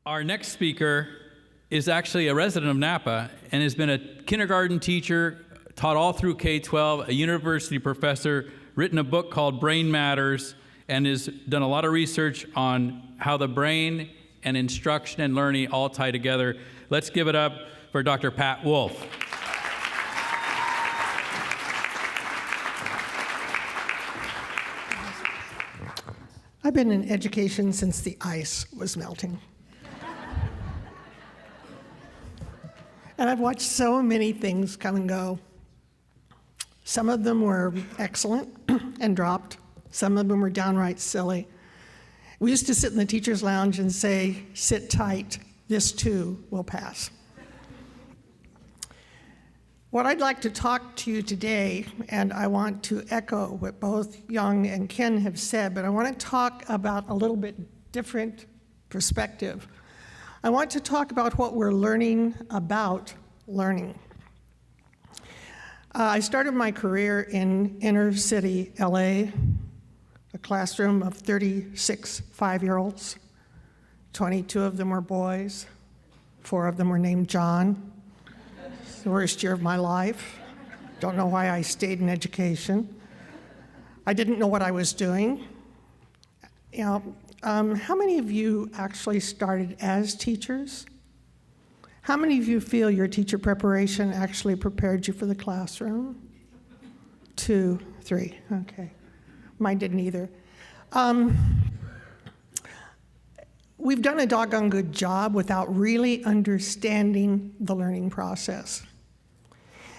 Our next speaker is actually a resident of Napa and has been a kindergarten teacher, taught all through K-12, a university professor, written a book called Brain Matters, and has done a lot of research on how the brain and instruction and learning all tie together. Let's give it up for Dr. Pat Wolfe. I've been in education since the ice was melting. And I've watched so many things come and go. Some of them were excellent and dropped. Some of them were downright silly. We used to sit in the teacher's lounge and say, "Sit tight, this too will pass." What I'd like to talk to you today, and I want to echo what both Young and Ken have said, but I want to talk about a little bit different perspective. I want to talk about what we're learning about learning. I started my career in inner city LA, a classroom of 36 5-year-olds. 22 of them were boys, 4 of them were named John. It's the worst year of my life. Don't know why I stayed in education. I didn't know what I was doing. How many of you actually started as teachers? How many of you feel your teacher preparation actually prepared you for the classroom? 2, 3, okay. Mine didn't either. We've done a doggone good job without really understanding the learning process.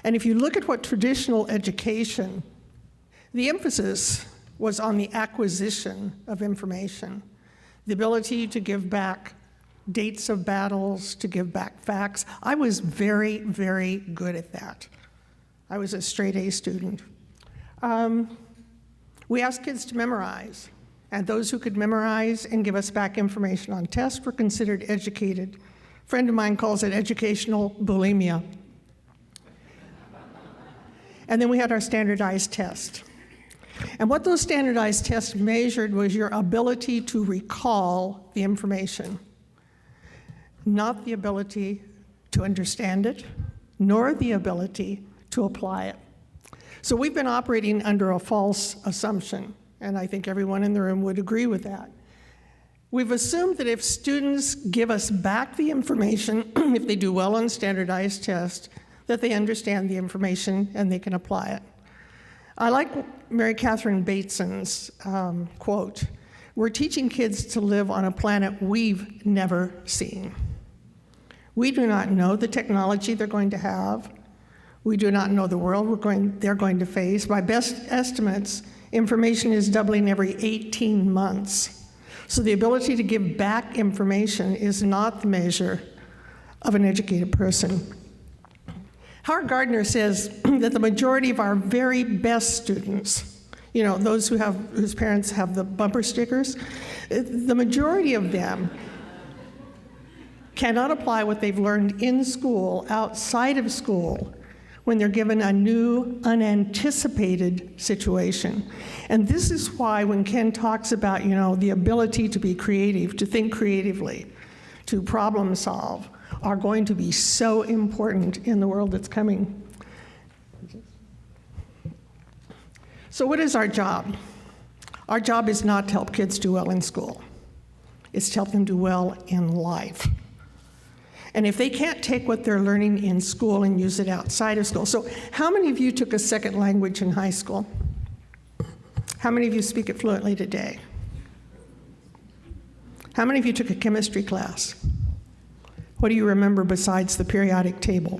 And if you look at what traditional education, the emphasis was on the acquisition of information, the ability to give back dates of battles, to give back facts. I was very, very good at that. I was a straight A student. We asked kids to memorize, and those who could memorize and give us back information on tests were considered educated. A friend of mine calls it educational bulimia. And then we had our standardized test. And what those standardized tests measured was your ability to recall the information, not the ability to understand it, nor the ability to apply it. So we've been operating under a false assumption, and I think everyone in the room would agree with that. We've assumed that if students give us back the information, if they do well on standardized tests, that they understand the information and they can apply it. I like Mary Catherine Bateson's quote, "We're teaching kids to live on a planet we've never seen." We do not know the technology they're going to have. We do not know the world they're going to face. By best estimates, information is doubling every 18 months. So the ability to give back information is not the measure of an educated person. Howard Gardner says that the majority of our very best students, those whose parents have the bumper stickers, the majority of them cannot apply what they've learned in school, outside of school, when they're given a new, unanticipated situation. And this is why when Ken talks about, the ability to be creative, to think creatively, to problem solve, are going to be so important in the world that's coming. So what is our job? Our job is not to help kids do well in school. It's to help them do well in life. And if they can't take what they're learning in school and use it outside of school. So how many of you took a second language in high school? How many of you speak it fluently today? How many of you took a chemistry class? What do you remember besides the periodic table?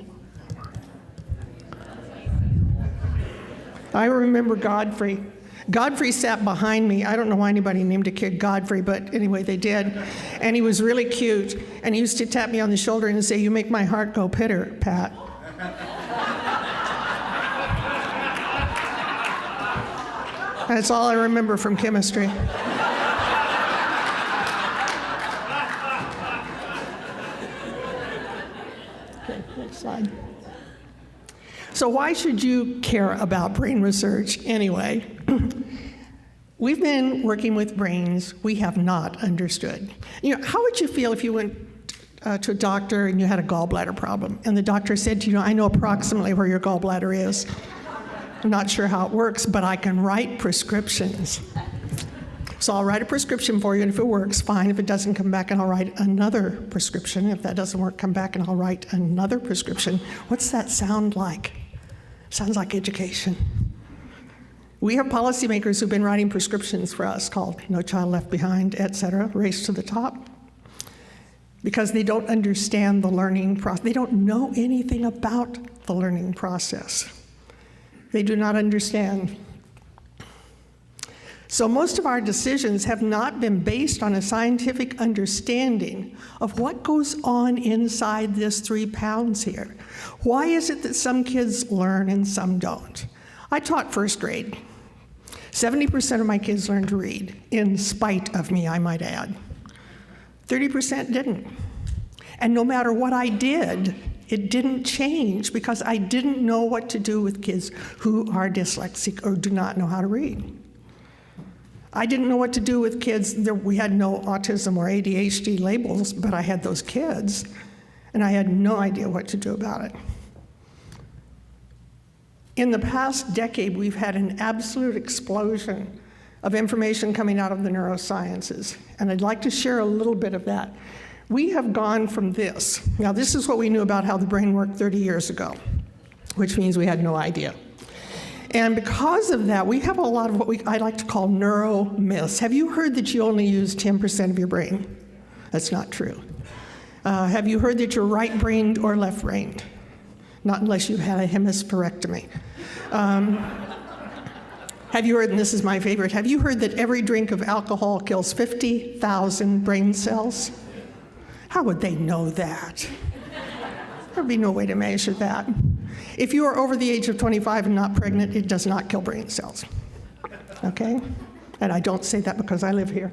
I remember Godfrey. Godfrey sat behind me. I don't know why anybody named a kid Godfrey, but anyway, they did. And he was really cute. And he used to tap me on the shoulder and say, "You make my heart go pitter, Pat." That's all I remember from chemistry. Okay, next slide. So why should you care about brain research anyway? We've been working with brains we have not understood. How would you feel if you went to a doctor and you had a gallbladder problem, and the doctor said to you, I know approximately where your gallbladder is. I'm not sure how it works, but I can write prescriptions. So I'll write a prescription for you, and if it works, fine. If it doesn't, come back and I'll write another prescription. If that doesn't work, come back and I'll write another prescription. What's that sound like? Sounds like education. We have policymakers who've been writing prescriptions for us called No Child Left Behind, et cetera, Race to the Top, because they don't understand the learning process. They don't know anything about the learning process. They do not understand. So most of our decisions have not been based on a scientific understanding of what goes on inside this 3 pounds here. Why is it that some kids learn and some don't? I taught first grade. 70% of my kids learned to read, in spite of me, I might add. 30% didn't. And no matter what I did, it didn't change because I didn't know what to do with kids who are dyslexic or do not know how to read. I didn't know what to do with kids. We had no autism or ADHD labels, but I had those kids, and I had no idea what to do about it. In the past decade, we've had an absolute explosion of information coming out of the neurosciences, and I'd like to share a little bit of that. We have gone from this. Now, this is what we knew about how the brain worked 30 years ago, which means we had no idea. And because of that, we have a lot of what I like to call neuromyths. Have you heard that you only use 10% of your brain? That's not true. Have you heard that you're right-brained or left-brained? Not unless you've had a hemispherectomy. Have you heard, and this is my favorite, have you heard that every drink of alcohol kills 50,000 brain cells? How would they know that? There'd be no way to measure that. If you are over the age of 25 and not pregnant, it does not kill brain cells, okay? And I don't say that because I live here.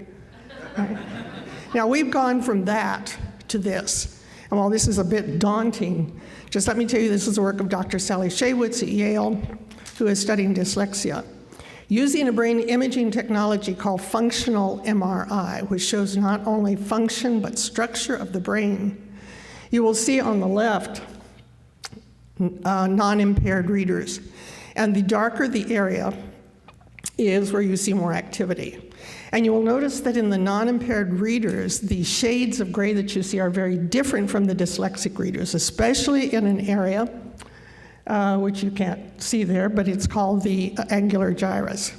Right? Now, we've gone from that to this. And while this is a bit daunting, just let me tell you, this is the work of Dr. Sally Shaywitz at Yale, who is studying dyslexia. Using a brain imaging technology called functional MRI, which shows not only function but structure of the brain, you will see on the left non-impaired readers. And the darker the area is where you see more activity. And you will notice that in the non-impaired readers, the shades of gray that you see are very different from the dyslexic readers, especially in an area which you can't see there, but it's called the angular gyrus.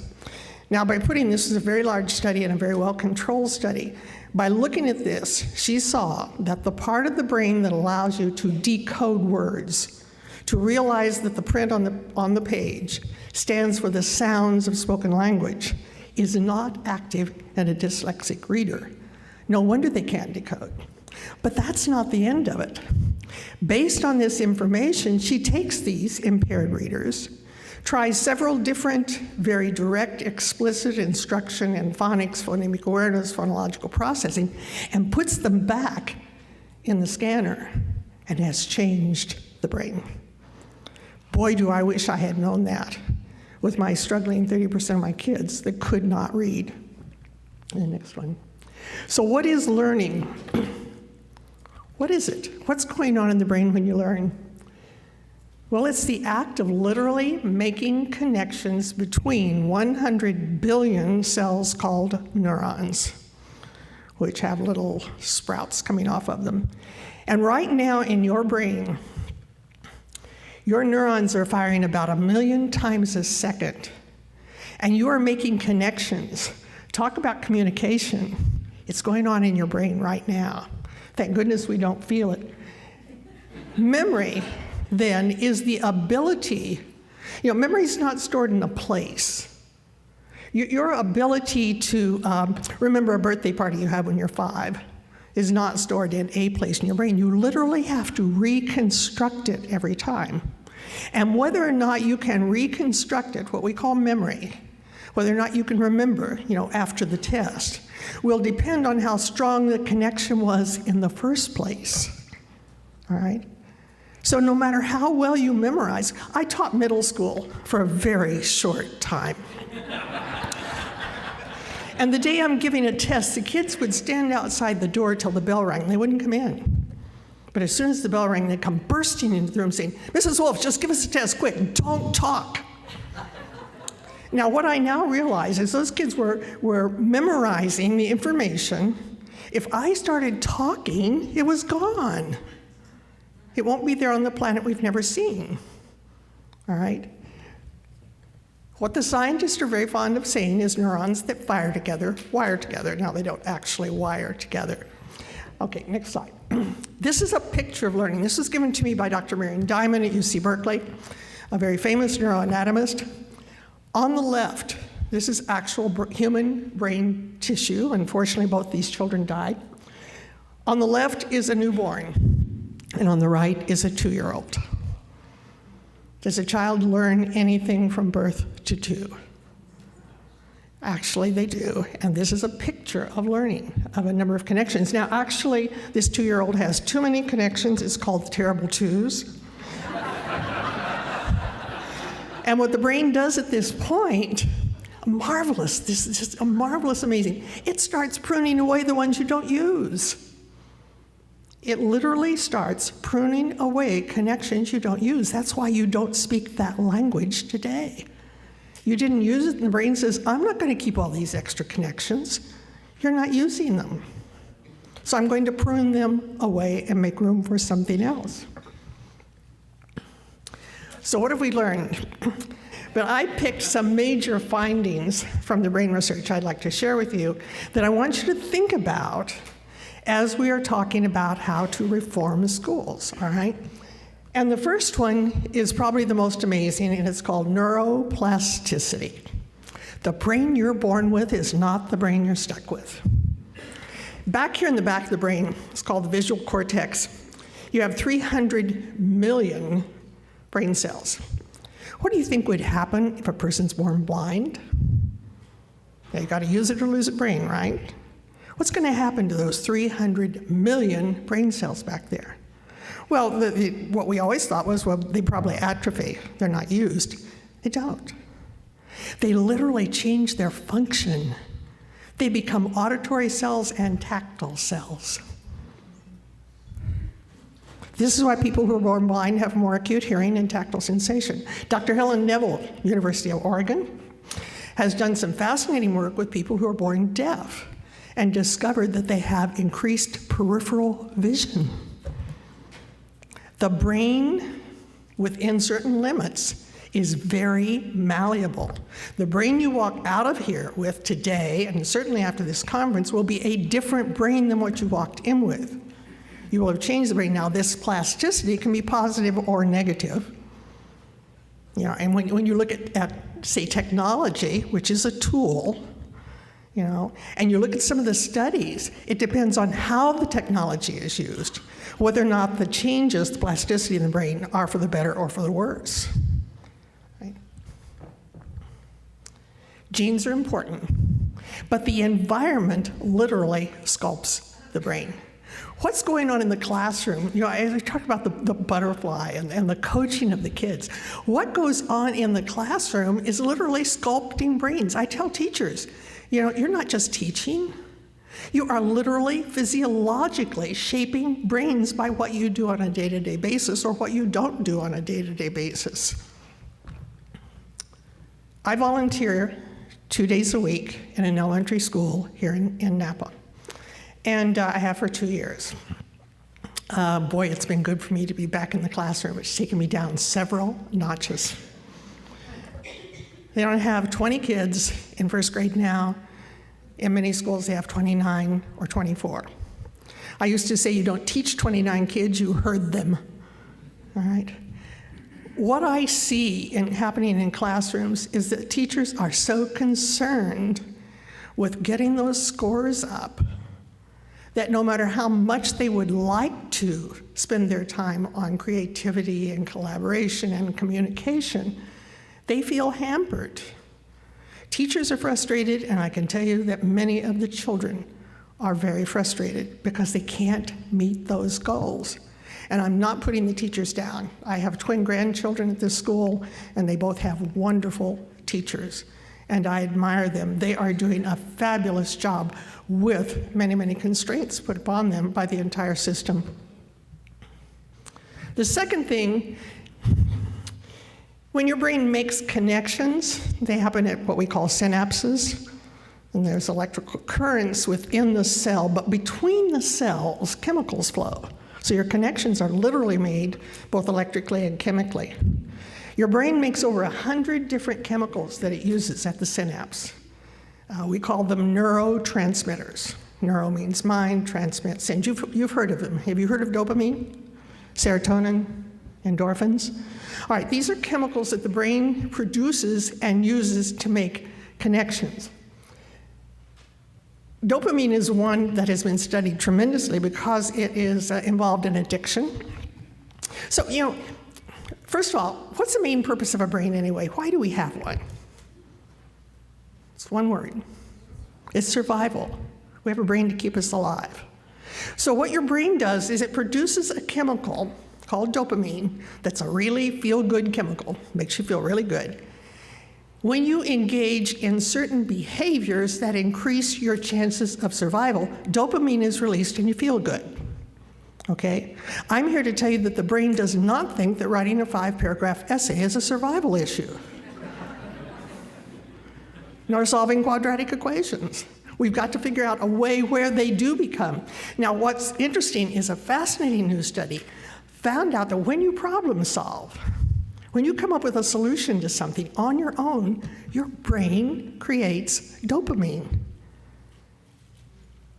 Now, by putting this is a very large study and a very well-controlled study. By looking at this, she saw that the part of the brain that allows you to decode words, to realize that the print on the page stands for the sounds of spoken language, is not active in a dyslexic reader. No wonder they can't decode. But that's not the end of it. Based on this information, she takes these impaired readers, tries several different, very direct, explicit instruction in phonics, phonemic awareness, phonological processing, and puts them back in the scanner and has changed the brain. Boy, do I wish I had known that with my struggling 30% of my kids that could not read. The next one. So what is learning? What is it? What's going on in the brain when you learn? Well, it's the act of literally making connections between 100 billion cells called neurons, which have little sprouts coming off of them. And right now in your brain, your neurons are firing about 1 million times a second, and you are making connections. Talk about communication. It's going on in your brain right now. Thank goodness we don't feel it. Memory, then, is the ability, memory is not stored in a place. Your ability to remember a birthday party you had when you're 5 is not stored in a place in your brain. You literally have to reconstruct it every time. And whether or not you can reconstruct it, what we call memory, whether or not you can remember, after the test, will depend on how strong the connection was in the first place, all right? So no matter how well you memorize, I taught middle school for a very short time. And the day I'm giving a test, the kids would stand outside the door till the bell rang. They wouldn't come in. But as soon as the bell rang, they'd come bursting into the room saying, "Mrs. Wolfe, just give us a test, quick, don't talk." Now, what I now realize is those kids were memorizing the information. If I started talking, it was gone. It won't be there on the planet we've never seen. All right? What the scientists are very fond of saying is neurons that fire together, wire together. Now, they don't actually wire together. Okay, next slide. This is a picture of learning. This was given to me by Dr. Marion Diamond at UC Berkeley, a very famous neuroanatomist. On the left, this is actual human brain tissue. Unfortunately, both these children died. On the left is a newborn, and on the right is a 2-year-old. Does a child learn anything from birth to 2? Actually, they do, and this is a picture of learning, of a number of connections. Now, actually, this 2-year-old has too many connections. It's called the terrible twos. And what the brain does at this point, marvelous, this is just a marvelous, amazing. It starts pruning away the ones you don't use. It literally starts pruning away connections you don't use. That's why you don't speak that language today. You didn't use it, and the brain says, I'm not going to keep all these extra connections. You're not using them. So I'm going to prune them away and make room for something else. So what have we learned? But I picked some major findings from the brain research I'd like to share with you that I want you to think about as we are talking about how to reform schools, all right? And the first one is probably the most amazing, and it's called neuroplasticity. The brain you're born with is not the brain you're stuck with. Back here in the back of the brain, it's called the visual cortex. You have 300 million brain cells. What do you think would happen if a person's born blind? Now, you got to use it or lose a brain, right? What's going to happen to those 300 million brain cells back there? Well, what we always thought was, well, they probably atrophy. They're not used. They don't. They literally change their function. They become auditory cells and tactile cells. This is why people who are born blind have more acute hearing and tactile sensation. Dr. Helen Neville, University of Oregon, has done some fascinating work with people who are born deaf and discovered that they have increased peripheral vision. The brain, within certain limits, is very malleable. The brain you walk out of here with today, and certainly after this conference, will be a different brain than what you walked in with. You will have changed the brain. Now, this plasticity can be positive or negative. You know, and when you look at, say, technology, which is a tool, you know, and you look at some of the studies, it depends on how the technology is used, whether or not the changes, the plasticity in the brain, are for the better or for the worse. Right? Genes are important, but the environment literally sculpts the brain. What's going on in the classroom? You know, I talked about the butterfly and the coaching of the kids. What goes on in the classroom is literally sculpting brains. I tell teachers, you know, you're not just teaching. You are literally physiologically shaping brains by what you do on a day-to-day basis or what you don't do on a day-to-day basis. I volunteer 2 days a week in an elementary school here in Napa. And I have for 2 years. Boy, it's been good for me to be back in the classroom. It's taken me down several notches. They don't have 20 kids in first grade now. In many schools, they have 29 or 24. I used to say you don't teach 29 kids, you herd them. All right? What I see happening in classrooms is that teachers are so concerned with getting those scores up that no matter how much they would like to spend their time on creativity and collaboration and communication, they feel hampered. Teachers are frustrated, and I can tell you that many of the children are very frustrated because they can't meet those goals. And I'm not putting the teachers down. I have twin grandchildren at this school, and they both have wonderful teachers, and I admire them. They are doing a fabulous job with many, many constraints put upon them by the entire system. The second thing, when your brain makes connections, they happen at what we call synapses, and there's electrical currents within the cell, but between the cells, chemicals flow. So your connections are literally made both electrically and chemically. Your brain makes over 100 different chemicals that it uses at the synapse. We call them neurotransmitters. Neuro means mind, transmits, and you've heard of them. Have you heard of dopamine, serotonin, endorphins? All right, these are chemicals that the brain produces and uses to make connections. Dopamine is one that has been studied tremendously because it is involved in addiction. So, first of all, what's the main purpose of a brain anyway? Why do we have one? It's one word. It's survival. We have a brain to keep us alive. So what your brain does is it produces a chemical called dopamine that's a really feel-good chemical, makes you feel really good. When you engage in certain behaviors that increase your chances of survival, dopamine is released and you feel good. Okay? I'm here to tell you that the brain does not think that writing a 5-paragraph essay is a survival issue, nor solving quadratic equations. We've got to figure out a way where they do become. Now, what's interesting is a fascinating new study found out that when you problem solve, when you come up with a solution to something on your own, your brain creates dopamine.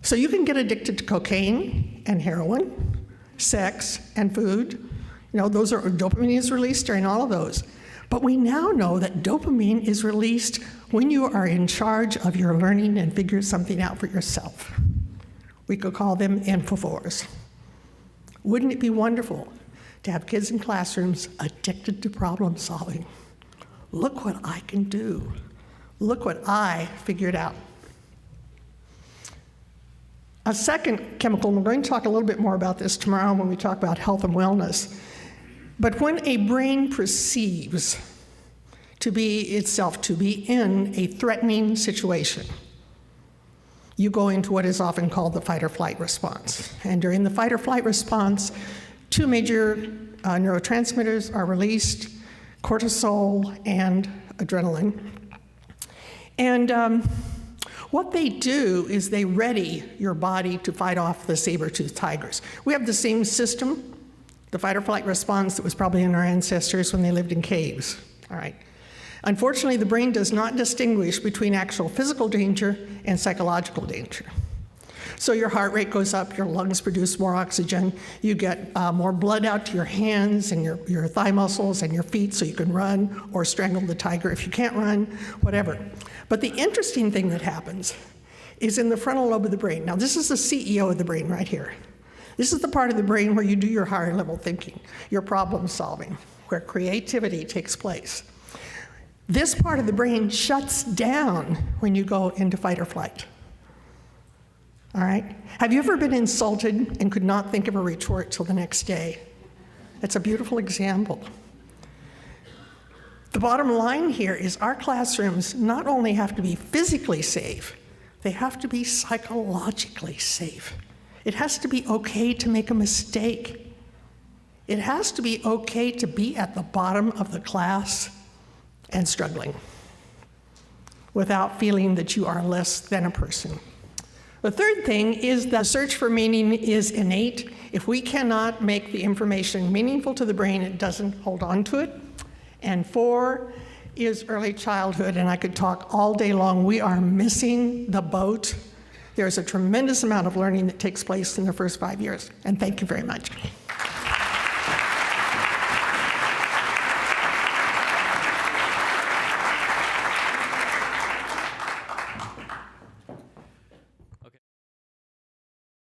So you can get addicted to cocaine and heroin, sex and food. Those are dopamine is released during all of those. But we now know that dopamine is released when you are in charge of your learning and figure something out for yourself. We could call them infovores. Wouldn't it be wonderful to have kids in classrooms addicted to problem solving? Look what I can do. Look what I figured out. A second chemical, and we're going to talk a little bit more about this tomorrow when we talk about health and wellness. But when a brain perceives to be in a threatening situation, you go into what is often called the fight or flight response. And during the fight or flight response, 2 major neurotransmitters are released, cortisol and adrenaline. And what they do is they ready your body to fight off the saber-toothed tigers. We have the same system, the fight or flight response that was probably in our ancestors when they lived in caves. All right. Unfortunately, the brain does not distinguish between actual physical danger and psychological danger. So your heart rate goes up, your lungs produce more oxygen, you get more blood out to your hands and your thigh muscles and your feet so you can run or strangle the tiger if you can't run, whatever. But the interesting thing that happens is in the frontal lobe of the brain. Now, this is the CEO of the brain right here. This is the part of the brain where you do your higher level thinking, your problem solving, where creativity takes place. This part of the brain shuts down when you go into fight or flight. All right? Have you ever been insulted and could not think of a retort till the next day? That's a beautiful example. The bottom line here is our classrooms not only have to be physically safe, they have to be psychologically safe. It has to be okay to make a mistake. It has to be okay to be at the bottom of the class and struggling without feeling that you are less than a person. The third thing is the search for meaning is innate. If we cannot make the information meaningful to the brain, it doesn't hold on to it. And 4 is early childhood, and I could talk all day long. We are missing the boat. There's a tremendous amount of learning that takes place in the first 5 years, and thank you very much.